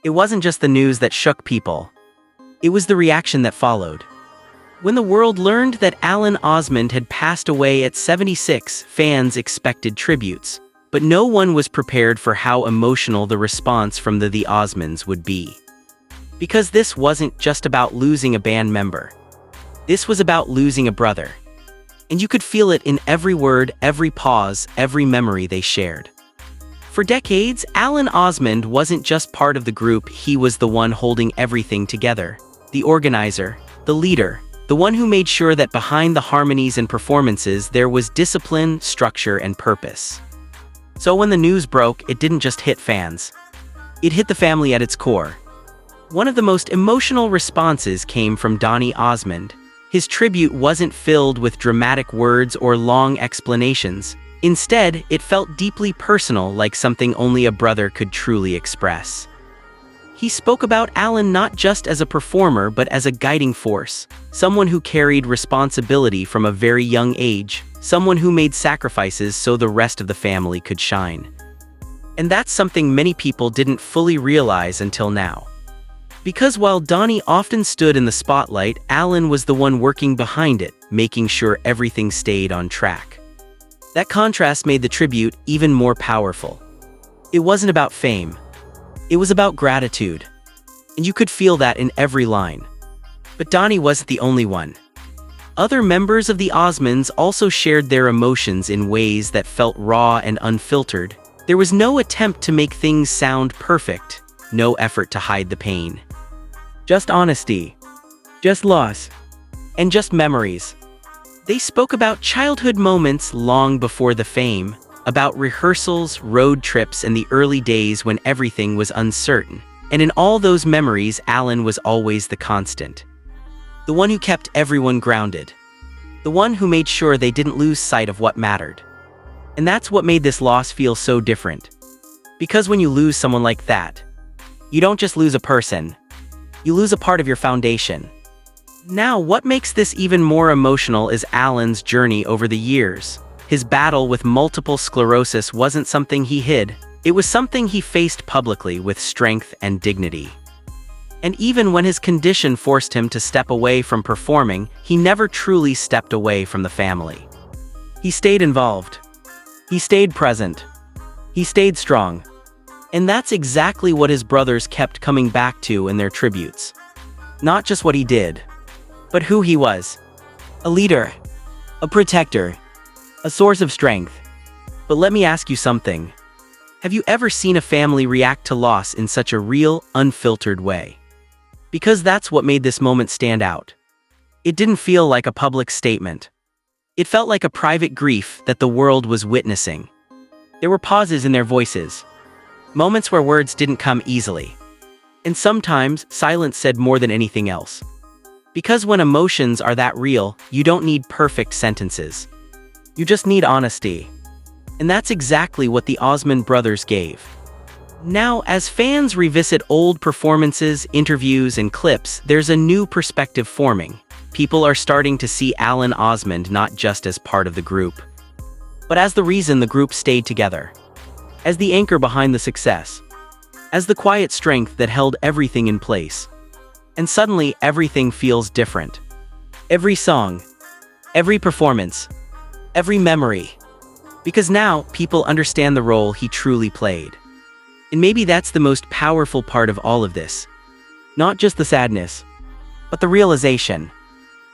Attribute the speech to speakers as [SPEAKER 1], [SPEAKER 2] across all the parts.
[SPEAKER 1] It wasn't just the news that shook people. It was the reaction that followed. When the world learned that Alan Osmond had passed away at 76, fans expected tributes. But no one was prepared for how emotional the response from the Osmonds would be. Because this wasn't just about losing a band member. This was about losing a brother. And you could feel it in every word, every pause, every memory they shared. For decades, Alan Osmond wasn't just part of the group, he was the one holding everything together. The organizer, the leader, the one who made sure that behind the harmonies and performances there was discipline, structure, and purpose. So when the news broke, it didn't just hit fans. It hit the family at its core. One of the most emotional responses came from Donnie Osmond. His tribute wasn't filled with dramatic words or long explanations. Instead, it felt deeply personal, like something only a brother could truly express. He spoke about Alan not just as a performer but as a guiding force, someone who carried responsibility from a very young age, someone who made sacrifices so the rest of the family could shine. And that's something many people didn't fully realize until now. Because while Donnie often stood in the spotlight, Alan was the one working behind it, making sure everything stayed on track. That contrast made the tribute even more powerful. It wasn't about fame. It was about gratitude. And you could feel that in every line. But Donnie wasn't the only one. Other members of the Osmonds also shared their emotions in ways that felt raw and unfiltered. There was no attempt to make things sound perfect, no effort to hide the pain. Just honesty, just loss, and just memories. They spoke about childhood moments long before the fame, about rehearsals, road trips, and the early days when everything was uncertain. And in all those memories, Alan was always the constant. The one who kept everyone grounded. The one who made sure they didn't lose sight of what mattered. And that's what made this loss feel so different. Because when you lose someone like that, you don't just lose a person. You lose a part of your foundation. Now, what makes this even more emotional is Alan's journey over the years. His battle with multiple sclerosis wasn't something he hid. It was something he faced publicly with strength and dignity. And even when his condition forced him to step away from performing, he never truly stepped away from the family. He stayed involved. He stayed present. He stayed strong. And that's exactly what his brothers kept coming back to in their tributes. Not just what he did, but who he was. A leader, a protector, a source of strength. But let me ask you something. Have you ever seen a family react to loss in such a real, unfiltered way? Because that's what made this moment stand out. It didn't feel like a public statement. It felt like a private grief that the world was witnessing. There were pauses in their voices, moments where words didn't come easily. And sometimes, silence said more than anything else. Because when emotions are that real, you don't need perfect sentences. You just need honesty. And that's exactly what the Osmond brothers gave. Now, as fans revisit old performances, interviews, and clips, there's a new perspective forming. People are starting to see Alan Osmond not just as part of the group, but as the reason the group stayed together. As the anchor behind the success. As the quiet strength that held everything in place. And suddenly, everything feels different. Every song, every performance, every memory. Because now, people understand the role he truly played. And maybe that's the most powerful part of all of this. Not just the sadness, but the realization.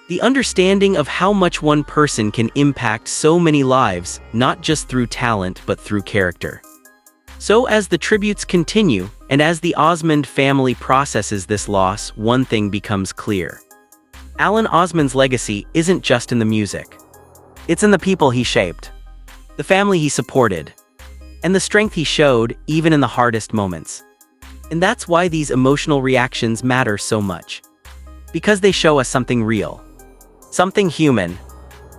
[SPEAKER 1] The understanding of how much one person can impact so many lives, not just through talent but through character. So as the tributes continue, and as the Osmond family processes this loss, one thing becomes clear. Alan Osmond's legacy isn't just in the music. It's in the people he shaped, the family he supported, and the strength he showed even in the hardest moments. And that's why these emotional reactions matter so much. Because they show us something real, something human,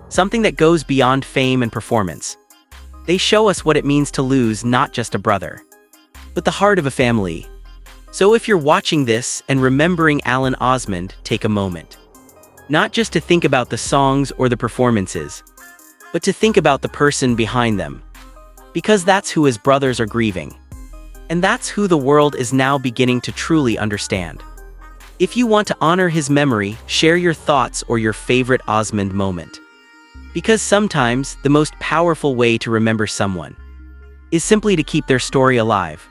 [SPEAKER 1] something that goes beyond fame and performance. They show us what it means to lose not just a brother, but the heart of a family. So if you're watching this and remembering Alan Osmond, take a moment. Not just to think about the songs or the performances, but to think about the person behind them. Because that's who his brothers are grieving. And that's who the world is now beginning to truly understand. If you want to honor his memory, share your thoughts or your favorite Osmond moment. Because sometimes, the most powerful way to remember someone is simply to keep their story alive.